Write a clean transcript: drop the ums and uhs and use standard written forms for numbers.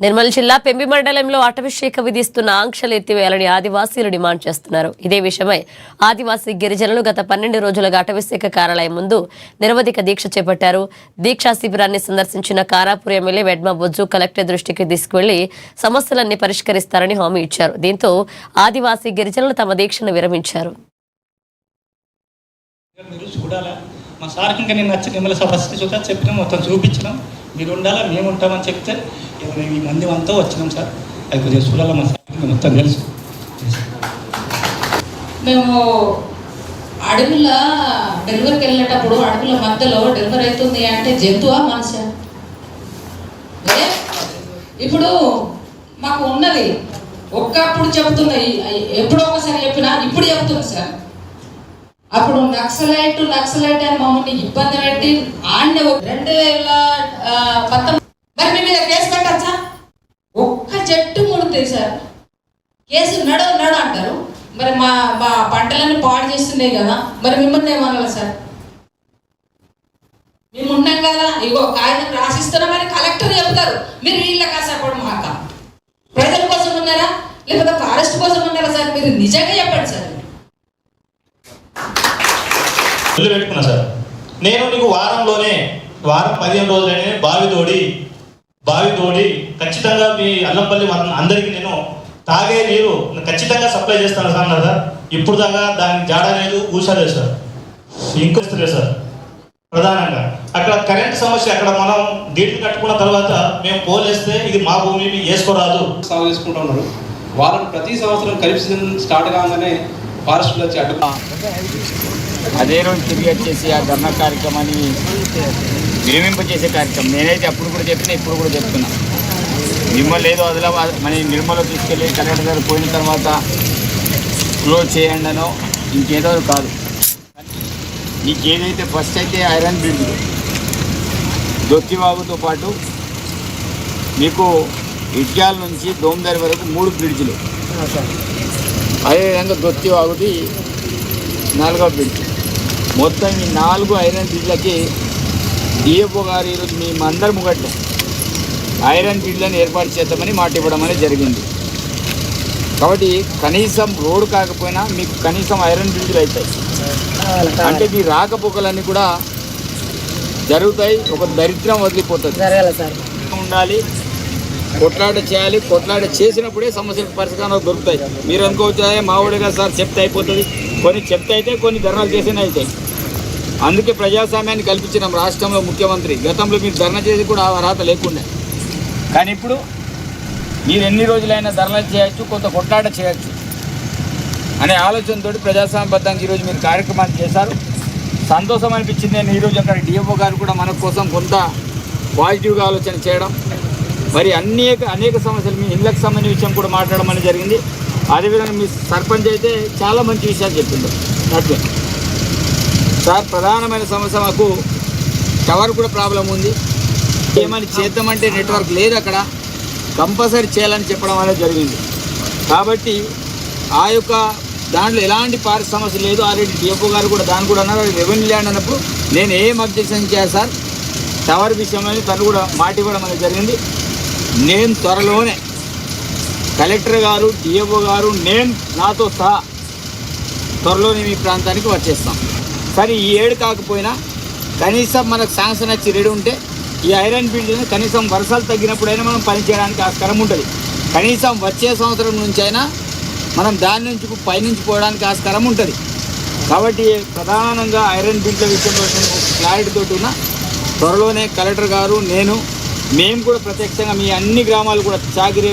నిర్మల్ జిల్లా పెంబి మండలంలో అటవీశాఖ విధిస్తున్న ఆంక్షలు ఎత్తివేయాలని ఆదివాసీలు డిమాండ్ చేస్తున్నారు. ఇదే విషయమై ఆదివాసీ గిరిజనులు గత 12 రోజులుగా అటవీశాఖ కార్యాలయం ముందు నిరవధిక దీక్ష చేపట్టారు. దీక్షా శిబిరాన్ని సందర్శించిన కారాపూర్ ఎమ్మెల్యే వెడ్మ బొజ్జు కలెక్టర్ దృష్టికి తీసుకువెళ్లి సమస్యలన్నీ పరిష్కరిస్తారని హామీ ఇచ్చారు. దీంతో ఆదివాసీ గిరిజనులు తమ దీక్షను విరమించారు. మా సార్కి ఇంకా నేను నచ్చిన ఎమ్మెల్యే ఫస్ట్ చెప్పినాం, మొత్తం చూపించినాం, మీరు ఉండాలా మేము ఉంటామని చెప్తే ఈ మంది అంతా వచ్చినాం సార్. అది కొద్దిగా చూడాలా, మా సార్కి మొత్తం తెలుసు. మేము అడవుల డెలివరీకి వెళ్ళేటప్పుడు అడవుల మధ్యలో డెలివరీ అవుతుంది అంటే జంతువా మనిషి? ఇప్పుడు మాకు ఉన్నది ఒక్కప్పుడు చెబుతుంది, ఎప్పుడో ఒకసారి చెప్పినా ఇప్పుడు చెప్తుంది సార్. అప్పుడు నక్సలైట్ అని మమ్మల్ని ఇబ్బంది పెట్టి ఆండే 2019 మరి మీ మీద కేసు పెట్టచ్చా? ఒక్క చెట్టు ముడుతుంది సార్, కేసు నడు అంటారు. మరి మా పంటలన్నీ పాడు చేస్తున్నాయి కదా, మరి మిమ్మల్ని ఏమనాలి సార్? మేము ఉన్నాం కదా, ఇగో కాగితం రాసిస్తున్నామని కలెక్టర్ చెప్తారు. మీరు వీళ్ళ కాసేపడు మాక ప్రజల కోసం ఉన్నారా లేకపోతే ఫారెస్ట్ కోసం ఉన్నారా సార్? మీరు నిజంగా చెప్పండి సార్. పెట్టుకున్నా సార్, నేను నీకు వారం 15 రోజులనే బావి తోడి ఖచ్చితంగా మీ అల్లంపల్లి అందరికీ నేను తాగే నీరు ఖచ్చితంగా సప్లై చేస్తాను సార్ అన్నారు సార్. ఇప్పుడు దాకా దానికి జాడ లేదు, ఊసలేదు సార్, ఇంకొస్తలేదు సార్. ప్రధానంగా అక్కడ కరెంట్ సమస్య, అక్కడ మనం గేట్లు కట్టుకున్న తర్వాత మేము పోలేస్తే ఇది మా భూమి వేసుకోరాదు సాగు చేసుకుంటూ ఉన్నారు. ప్రతి సంవత్సరం ఖరీఫ్ సీజన్ స్టార్ట్ కాగానే ఫారెస్ట్లో వచ్చి అడ్డు అదే రోజు తిరిగి వచ్చేసి ఆ ధర్నా కార్యక్రమాన్ని విరమింపజేసే కార్యక్రమం నేనైతే అప్పుడు కూడా చెప్పినా, ఇప్పుడు కూడా చెప్తున్నా. నిర్మల్ ఏదో ఆదిలాబాద్ మన నిర్మల్లో తీసుకెళ్ళి కలెక్టర్ గారు పోయిన తర్వాత క్లోజ్ చేయండి అనో ఇంకేదో కాదు. మీకు ఏదైతే ఫస్ట్ అయితే ఐరన్ బ్రిడ్జ్ దొత్తివాగుతో పాటు మీకు ఇట్యాల నుంచి దోమదారి వరకు 3 బ్రిడ్జ్లు, అదేవిధంగా దొత్తివాగుది 4వ బ్రిడ్జ్. మొత్తం ఈ 4 ఐరన్ బ్రిడ్జ్లకి డిఎఫ్ఓ గారు ఈరోజు మీ అందరి ముగట్ట ఐరన్ బ్రిడ్జ్లను ఏర్పాటు చేద్దామని మాట ఇవ్వడం అనేది జరిగింది. కాబట్టి కనీసం రోడ్డు కాకపోయినా మీకు కనీసం ఐరన్ బ్రిడ్జ్లు అవుతాయి. అంటే మీ రాకపోకలన్నీ కూడా జరుగుతాయి, ఒక దరిద్రం వదిలిపోతుంది. ఉండాలి, కొట్లాట చేయాలి. కొట్లాట చేసినప్పుడే సమస్యలకు పరిష్కారాలు దొరుకుతాయి. మీరు అనుకోవచ్చు మా ఊడిగా సార్ చెప్తే అయిపోతుంది, కొన్ని చెప్తే అయితే కొన్ని ధర్నాలు చేసినా అవుతాయి. అందుకే ప్రజాస్వామ్యాన్ని కల్పించినాం రాష్ట్రంలో ముఖ్యమంత్రి. గతంలో మీరు ధర్నా చేసి కూడా అర్హత లేకుండా, కానీ ఇప్పుడు మీరు ఎన్ని రోజులైనా ధర్నాలు చేయొచ్చు, కొంత కొట్లాట చేయొచ్చు అనే ఆలోచనతో ప్రజాస్వామ్యబద్ధంగా ఈరోజు మీరు కార్యక్రమాన్ని చేశారు. సంతోషం అనిపించింది. నేను ఈరోజు అక్కడ డిఎఫ్ఓ గారు కూడా మన కోసం కొంత పాజిటివ్గా ఆలోచన చేయడం, మరి అనేక సమస్యలు మీ ఇళ్ళకి సంబంధించిన విషయం కూడా మాట్లాడడం అనేది జరిగింది. అదేవిధంగా మీ సర్పంచ్ అయితే చాలా మంచి విషయాలు చెప్పిండు. అట్లే సార్ ప్రధానమైన సమస్య మాకు టవర్ కూడా ప్రాబ్లం ఉంది. ఏమని చేద్దామంటే నెట్వర్క్ లేదు, అక్కడ కంపల్సరీ చేయాలని చెప్పడం అనేది జరిగింది. కాబట్టి ఆ యొక్క దాంట్లో ఎలాంటి పారిశ్రామిక సమస్య లేదు. ఆల్రెడీ డిఎఫ్ఓ గారు కూడా దాన్ని కూడా అన్నారు. రెవెన్యూ ల్యాండ్ అన్నప్పుడు నేను ఏం అబ్జెక్షన్ చేయాలి సార్ టవర్ విషయంలో తను కూడా మాట ఇవ్వడం అనేది జరిగింది. నేను త్వరలోనే కలెక్టర్ గారు, డిఎఫ్ఓ గారు, నేను నాతో సహా త్వరలోనే మీ ప్రాంతానికి వచ్చేస్తాం. సరే ఈ ఏడు కాకపోయినా కనీసం మనకు శాంక్షన్ వచ్చి రెడీ ఉంటే ఈ ఐరన్ బిల్డింగ్ కనీసం వర్షాలు తగ్గినప్పుడైనా మనం పనిచేయడానికి ఆస్కారం ఉంటుంది. కనీసం వచ్చే సంవత్సరం నుంచి అయినా మనం దాని నుంచి పైనుంచి పోవడానికి ఆస్కారం ఉంటుంది. కాబట్టి ప్రధానంగా ఐరన్ బిల్డింగ్ విషయంలో క్లారిటీతో ఉన్న త్వరలోనే కలెక్టర్ గారు, మేము కూడా ప్రత్యక్షంగా మీ అన్ని గ్రామాలు కూడా చాగిరి